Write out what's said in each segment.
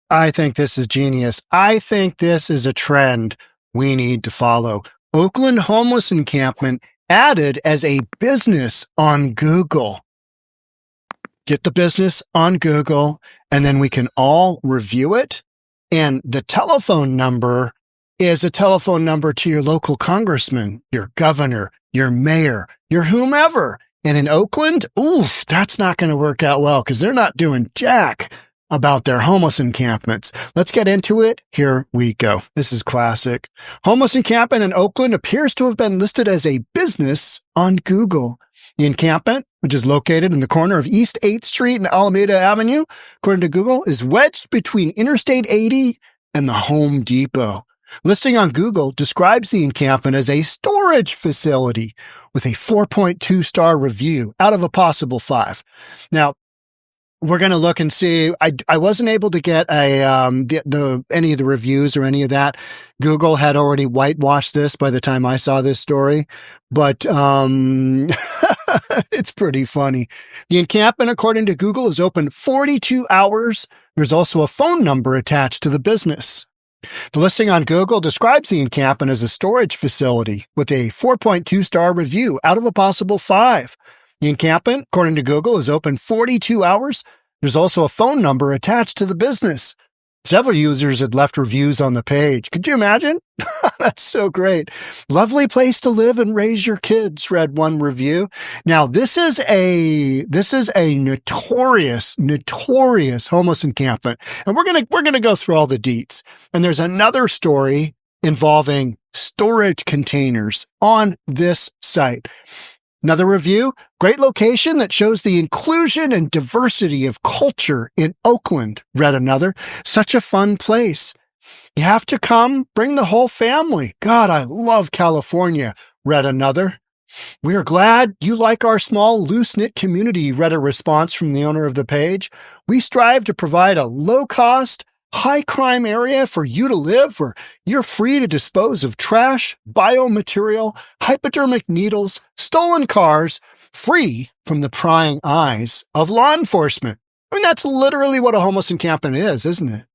I think this is genius. I think this is a trend we need to follow. Oakland homeless encampment added as a business on Google. Get the business on Google, and then we can all review it. And the telephone number is a telephone number to your local congressman, your governor, your mayor, your whomever. And in Oakland, oof, that's not going to work out well because they're not doing jack about their homeless encampments. Let's get into it. Here we go. This is classic. Homeless encampment in Oakland appears to have been listed as a business on Google. The encampment, which is located in the corner of East 8th Street and Alameda Avenue, according to Google, is wedged between Interstate 80 and the Home Depot. Listing on Google describes the encampment as a storage facility with a 4.2-star review out of a possible 5. Now, we're going to look and see. I wasn't able to get any of the reviews or any of that. Google had already whitewashed this by the time I saw this story, but it's pretty funny. The encampment, according to Google, is open 42 hours. There's also a phone number attached to the business. The listing on Google describes the encampment as a storage facility with a 4.2-star review out of a possible 5. The encampment, according to Google, is open 42 hours. There's also a phone number attached to the business. Several users had left reviews on the page. Could you imagine? That's so great. Lovely place to live and raise your kids, read one review. Now, this is a notorious homeless encampment. And we're going to go through all the deets. And there's another story involving storage containers on this site. Another review, great location that shows the inclusion and diversity of culture in Oakland, read another. Such a fun place. You have to come, bring the whole family. God, I love California, read another. We are glad you like our small, loose-knit community, read a response from the owner of the page. We strive to provide a low-cost, high-crime area for you to live where you're free to dispose of trash, biomaterial, hypodermic needles, stolen cars, free from the prying eyes of law enforcement. I mean, that's literally what a homeless encampment is, isn't it?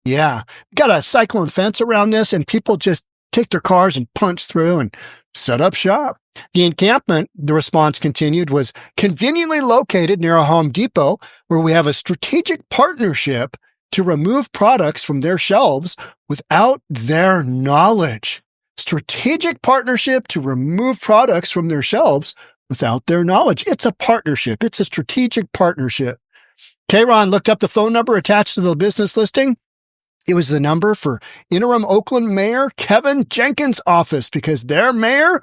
Yeah. Got a cyclone fence around this, and people just take their cars and punch through and set up shop. The encampment, the response continued, was conveniently located near a Home Depot where we have a strategic partnership to remove products from their shelves without their knowledge. Strategic partnership to remove products from their shelves without their knowledge. It's a partnership. It's a strategic partnership. K-Ron looked up the phone number attached to the business listing. It was the number for interim Oakland Mayor Kevin Jenkins' office because their mayor,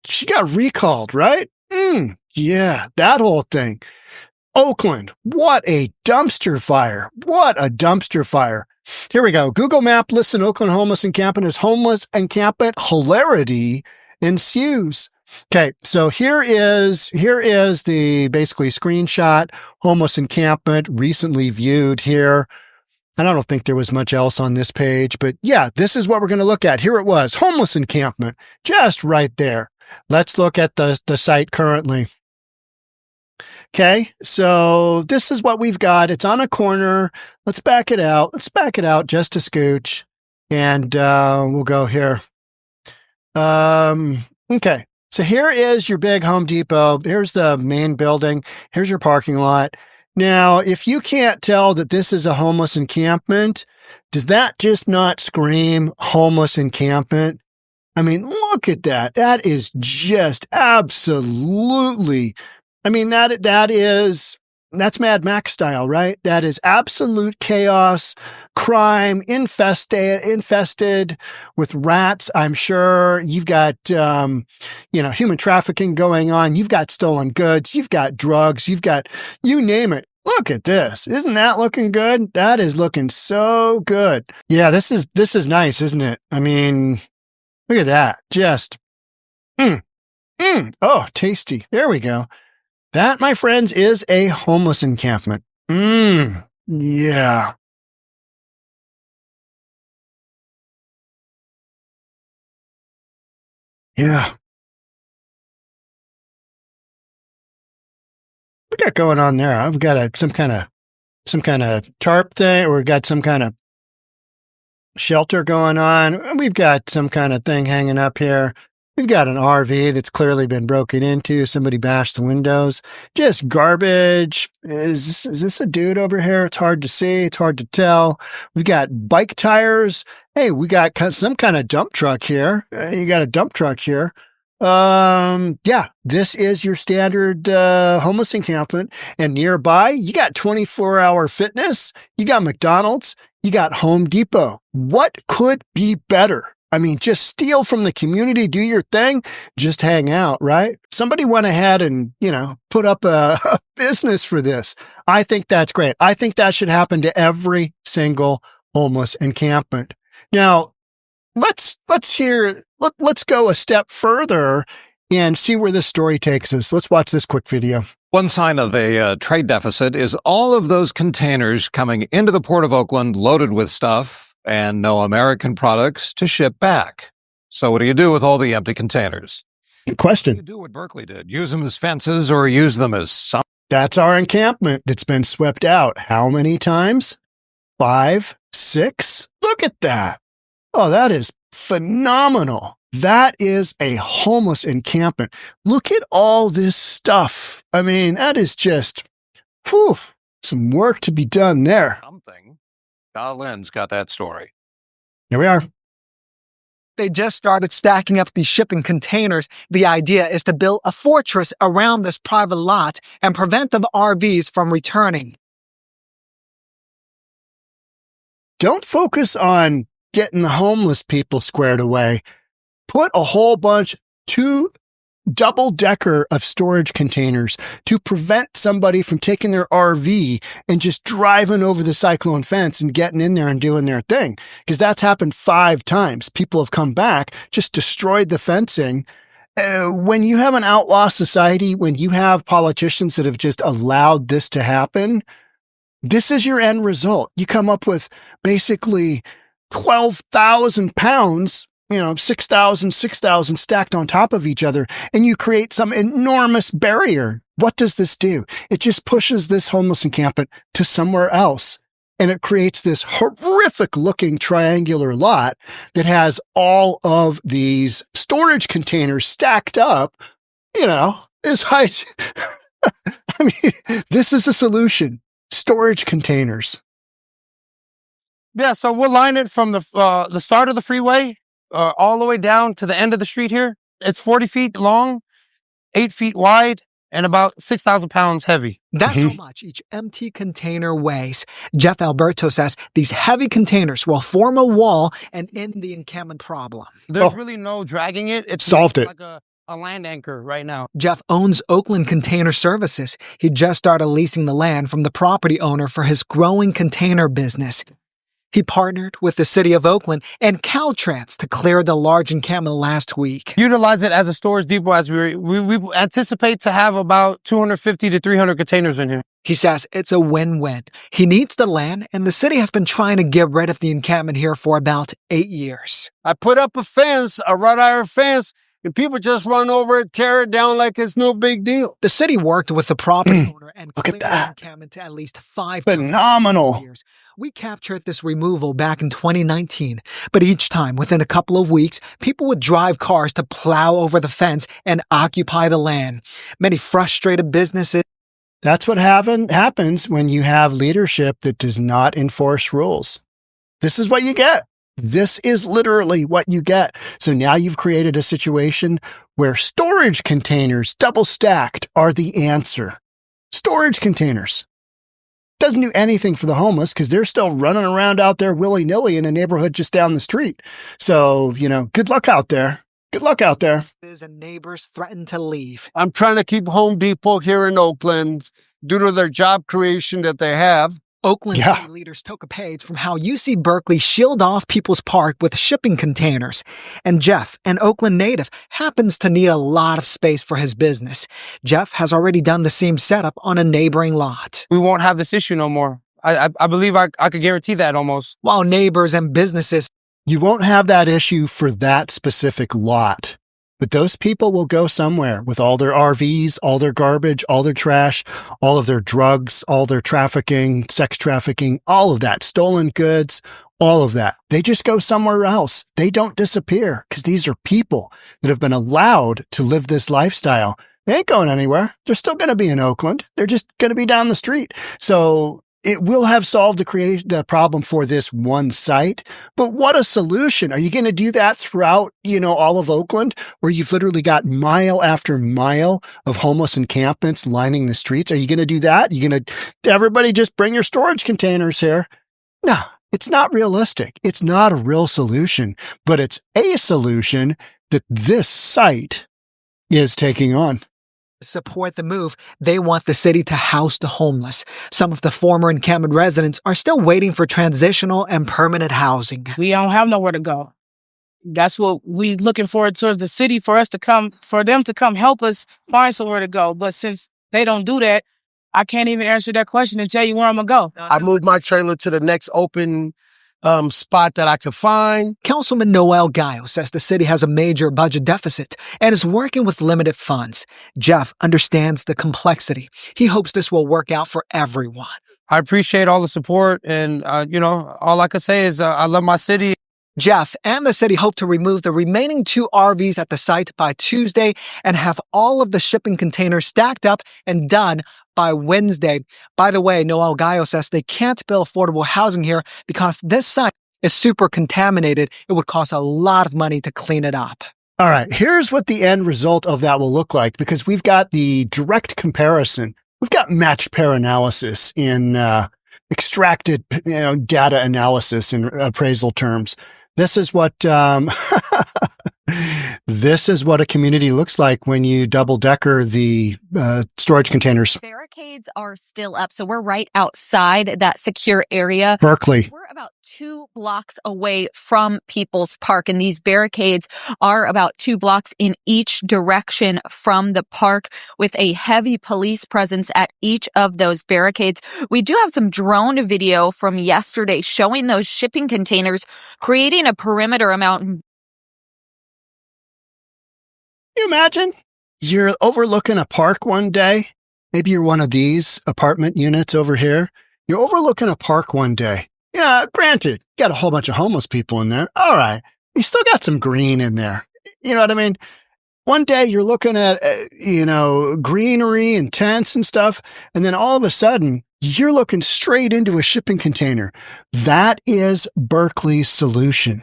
she got recalled, right? Yeah, that whole thing. Oakland, what a dumpster fire. What a dumpster fire. Here we go. Google Map lists an Oakland homeless encampment as homeless encampment. Hilarity ensues. Okay, so here is the basically screenshot. Homeless encampment recently viewed here. And I don't think there was much else on this page, but yeah, this is what we're going to look at. Here it was, homeless encampment, just right there. Let's look at the site currently. Okay, so this is what we've got. It's on a corner. Let's back it out. Let's back it out just a scooch. And we'll go here. Okay, so here is your big Home Depot. Here's the main building. Here's your parking lot. Now, if you can't tell that this is a homeless encampment, does that just not scream homeless encampment? I mean, look at that. That is just absolutely... I mean, that's Mad Max style, right? That is absolute chaos, crime, infested with rats. I'm sure you've got, human trafficking going on. You've got stolen goods. You've got drugs. You've got, you name it. Look at this. Isn't that looking good? That is looking so good. Yeah, this is nice, isn't it? I mean, look at that. Just, oh, tasty. There we go. That, my friends, is a homeless encampment. Yeah. Yeah. What got going on there? I've got some kind of some kind of tarp thing, or we got some kind of shelter going on. We've got some kind of thing hanging up here. We've got an RV that's clearly been broken into. Somebody bashed the windows. Just garbage. Is this a dude over here? It's hard to see. It's hard to tell. We've got bike tires. Hey, we got some kind of dump truck here. You got a dump truck here. Yeah, this is your standard homeless encampment. And nearby, you got 24-hour fitness. You got McDonald's. You got Home Depot. What could be better? I mean, just steal from the community, do your thing, just hang out, right? Somebody went ahead and, put up a business for this. I think that's great. I think that should happen to every single homeless encampment. Now, let's go a step further and see where this story takes us. Let's watch this quick video. One sign of a trade deficit is all of those containers coming into the port of Oakland loaded with stuff and no American products to ship back. So what do you do with all the empty containers? Good question. You do what Berkeley did. Use them as fences or use them as some. That's our encampment that's been swept out. How many times? 5, 6? Look at that. Oh, that is phenomenal. That is a homeless encampment. Look at all this stuff. I mean, that is just, some work to be done there. Something. Lynn's got that story. Here we are. They just started stacking up these shipping containers. The idea is to build a fortress around this private lot and prevent the RVs from returning. Don't focus on getting the homeless people squared away. Put a whole bunch, 2 double-decker of storage containers to prevent somebody from taking their RV and just driving over the cyclone fence and getting in there and doing their thing. Because that's happened 5 times. People have come back, just destroyed the fencing. When you have an outlaw society, when you have politicians that have just allowed this to happen, this is your end result. You come up with basically 12,000 pounds, 6,000 stacked on top of each other, and you create some enormous barrier. What does this do? It just pushes this homeless encampment to somewhere else. And it creates this horrific looking triangular lot that has all of these storage containers stacked up, as high as, I mean, this is a solution. Storage containers. Yeah, so we'll line it from the start of the freeway all the way down to the end of the street here. It's 40 feet long, 8 feet wide, and about 6,000 pounds heavy. That's how much each empty container weighs. Jeff Alberto says these heavy containers will form a wall and end the encampment problem. There's really no dragging it. It's solved it. Like a land anchor right now. Jeff owns Oakland Container Services. He just started leasing the land from the property owner for his growing container business. He partnered with the city of Oakland and Caltrans to clear the large encampment last week. Utilize it as a storage depot as we anticipate to have about 250 to 300 containers in here. He says it's a win-win. He needs the land, and the city has been trying to get rid of the encampment here for about 8 years. I put up a fence, a wrought iron fence, and people just run over it, tear it down like it's no big deal. The city worked with the property owner and Look at cleared the that. encampment to at least 5 Phenomenal. years. We captured this removal back in 2019, but each time, within a couple of weeks, people would drive cars to plow over the fence and occupy the land. Many frustrated businesses. That's what happens when you have leadership that does not enforce rules. This is what you get. This is literally what you get. So now you've created a situation where storage containers, double stacked, are the answer. Storage containers. Doesn't do anything for the homeless because they're still running around out there willy-nilly in a neighborhood just down the street. So, good luck out there. Good luck out there. And neighbors threatened to leave. I'm trying to keep Home Depot here in Oakland due to their job creation that they have. Oakland city leaders took a page from how UC Berkeley shield off People's Park with shipping containers. And Jeff, an Oakland native, happens to need a lot of space for his business. Jeff has already done the same setup on a neighboring lot. We won't have this issue no more. I believe I could guarantee that almost. While neighbors and businesses. You won't have that issue for that specific lot. But those people will go somewhere with all their RVs, all their garbage, all their trash, all of their drugs, all their trafficking, sex trafficking, all of that, stolen goods, all of that. They just go somewhere else. They don't disappear because these are people that have been allowed to live this lifestyle. They ain't going anywhere. They're still going to be in Oakland. They're just going to be down the street. So it will have solved the problem for this one site. But what a solution. Are you going to do that throughout, all of Oakland, where you've literally got mile after mile of homeless encampments lining the streets? Are you going to do that? You going to everybody just bring your storage containers here? No, it's not realistic. It's not a real solution, but it's a solution that this site is taking on. Support the move. They want the city to house the homeless. Some of the former Encampment residents are still waiting for transitional and permanent housing. We don't have nowhere to go. That's what we looking forward towards the city for them to come help us find somewhere to go. But since they don't do that, I can't even answer that question and tell you where I'm gonna go. I moved my trailer to the next open spot that I could find. Councilman Noel Gallo says the city has a major budget deficit and is working with limited funds. Jeff understands the complexity. He hopes this will work out for everyone. I appreciate all the support, and all I can say is I love my city. Jeff and the city hope to remove the remaining 2 RVs at the site by Tuesday and have all of the shipping containers stacked up and done by Wednesday. By the way, Noel Gallo says they can't build affordable housing here because this site is super contaminated. It would cost a lot of money to clean it up. All right, here's what the end result of that will look like, because we've got the direct comparison. We've got match pair analysis in extracted data analysis in appraisal terms. This is what this is what a community looks like when you double-decker the storage containers. Barricades are still up, so we're right outside that secure area. Berkeley. We're about 2 blocks away from People's Park, and these barricades are about 2 blocks in each direction from the park, with a heavy police presence at each of those barricades. We do have some drone video from yesterday showing those shipping containers creating a perimeter amount. Can you imagine? You're overlooking a park one day. Maybe you're one of these apartment units over here. You're overlooking a park one day. Yeah, granted, you got a whole bunch of homeless people in there. All right. You still got some green in there. You know what I mean? One day you're looking at, greenery and tents and stuff. And then all of a sudden you're looking straight into a shipping container. That is Berkeley's solution.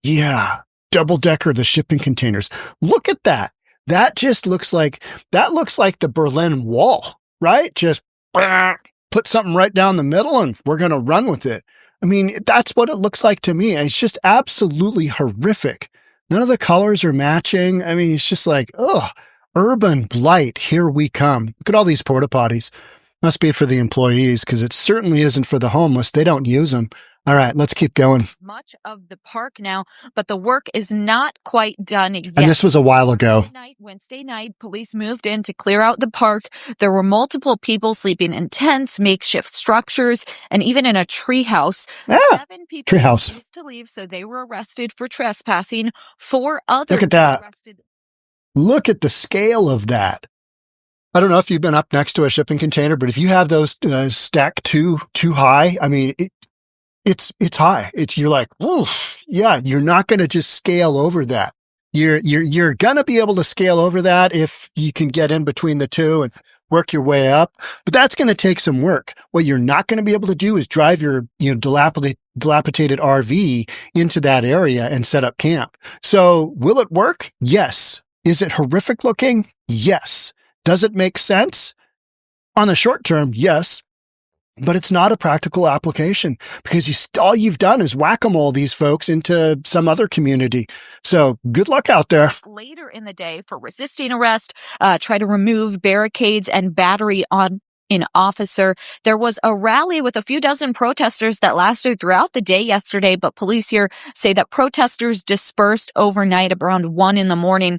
Yeah. Double-decker the shipping containers. Look at that. That looks like the Berlin Wall, right? Just put something right down the middle and we're going to run with it. I mean, that's what it looks like to me. It's just absolutely horrific. None of the colors are matching. I mean, it's just like, urban blight. Here we come. Look at all these porta potties. Must be for the employees, because it certainly isn't for the homeless. They don't use them. All right, let's keep going. Much of the park now, but the work is not quite done yet. And this was a while ago. Wednesday night, police moved in to clear out the park. There were multiple people sleeping in tents, makeshift structures, and even in a treehouse. 7 people refused to leave, so they were arrested for trespassing. 4 others Look at that. were arrested. Look at the scale of that. I don't know if you've been up next to a shipping container, but if you have those stacked too high, I mean, it's high. You're like, oof, yeah, you're not going to just scale over that. You're going to be able to scale over that if you can get in between the two and work your way up. But that's going to take some work. What you're not going to be able to do is drive your dilapidated RV into that area and set up camp. So will it work? Yes. Is it horrific looking? Yes. Does it make sense? On the short term, yes. But it's not a practical application, because all you've done is whack-a-mole these folks into some other community. So good luck out there. Later in the day, for resisting arrest, try to remove barricades and battery on an officer. There was a rally with a few dozen protesters that lasted throughout the day yesterday, but police here say that protesters dispersed overnight around 1 a.m.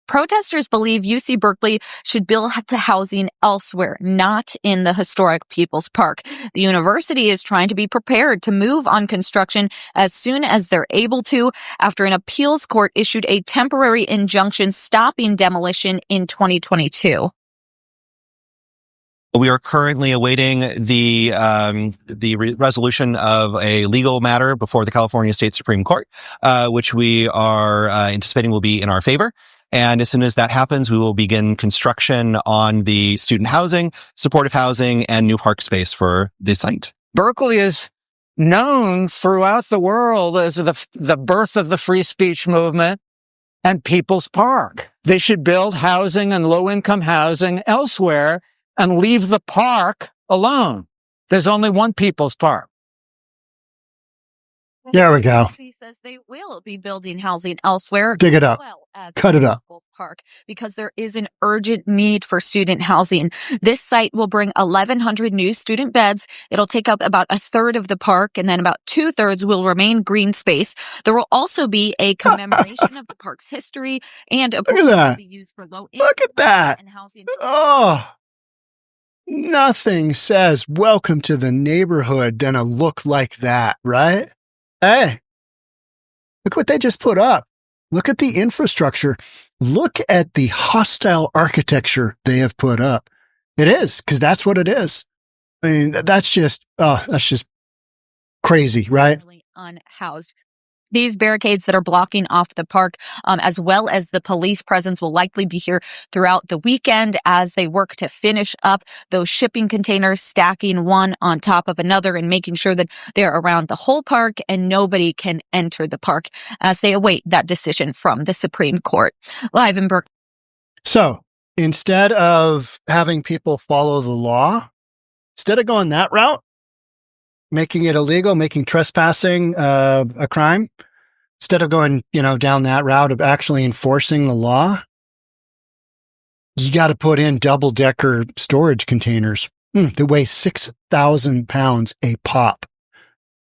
Protesters believe UC Berkeley should build housing elsewhere, not in the historic People's Park. The university is trying to be prepared to move on construction as soon as they're able to, after an appeals court issued a temporary injunction stopping demolition in 2022. We are currently awaiting the resolution of a legal matter before the California State Supreme Court, which we are anticipating will be in our favor. And as soon as that happens, we will begin construction on the student housing, supportive housing, and new park space for the site. Berkeley is known throughout the world as the birth of the free speech movement and People's Park. They should build housing and low-income housing elsewhere and leave the park alone. There's only one People's Park. There we go. He says they will be building housing elsewhere. Dig it up. Cut it up. Park, because there is an urgent need for student housing. This site will bring 1,100 new student beds. It'll take up about a third of the park, and then about 2/3 will remain green space. There will also be a commemoration of the park's history, and a pool will be used for low income. Look at that. And housing. Oh, nothing says welcome to the neighborhood than a look like that, right? Hey, look what they just put up. Look at the infrastructure. Look at the hostile architecture they have put up. It is, because that's what it is. I mean, that's just crazy, right? Unhoused. These barricades that are blocking off the park, as well as the police presence, will likely be here throughout the weekend as they work to finish up those shipping containers, stacking one on top of another and making sure that they're around the whole park and nobody can enter the park as they await that decision from the Supreme Court. Live in Berkeley. So instead of having people follow the law, instead of going that route, making it illegal, making trespassing a crime, instead of going, down that route of actually enforcing the law, you got to put in double-decker storage containers that weigh 6,000 pounds a pop.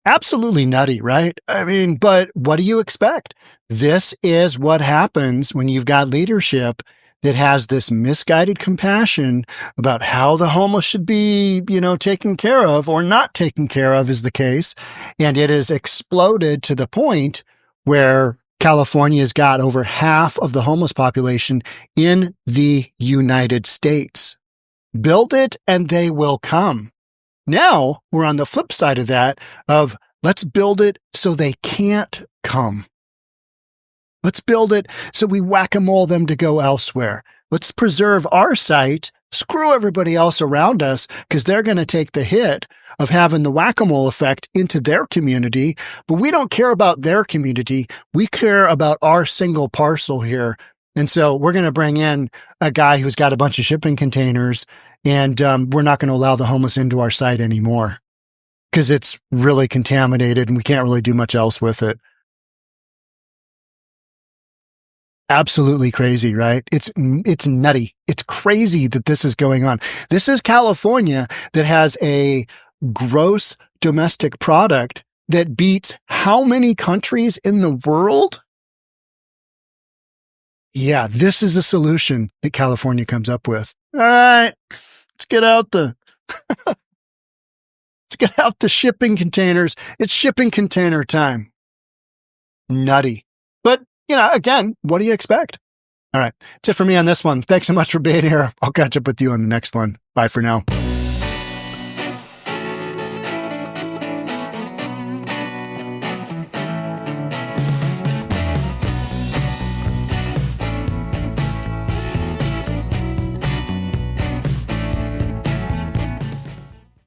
Absolutely nutty, right? I mean, but what do you expect? This is what happens when you've got leadership that has this misguided compassion about how the homeless should be, taken care of or not taken care of is the case. And it has exploded to the point where California's got over half of the homeless population in the United States. Build it and they will come. Now we're on the flip side of that of let's build it so they can't come. Let's build it so we whack-a-mole them to go elsewhere. Let's preserve our site, screw everybody else around us, because they're going to take the hit of having the whack-a-mole effect into their community. But we don't care about their community. We care about our single parcel here. And so we're going to bring in a guy who's got a bunch of shipping containers, and we're not going to allow the homeless into our site anymore because it's really contaminated and we can't really do much else with it. Absolutely crazy, right? It's nutty. It's crazy that this is going on. This is California that has a gross domestic product that beats how many countries in the world? Yeah, this is a solution that California comes up with. All right, let's get out the shipping containers. It's shipping container time. Nutty. But again, what do you expect? All right. That's it for me on this one. Thanks so much for being here. I'll catch up with you on the next one. Bye for now.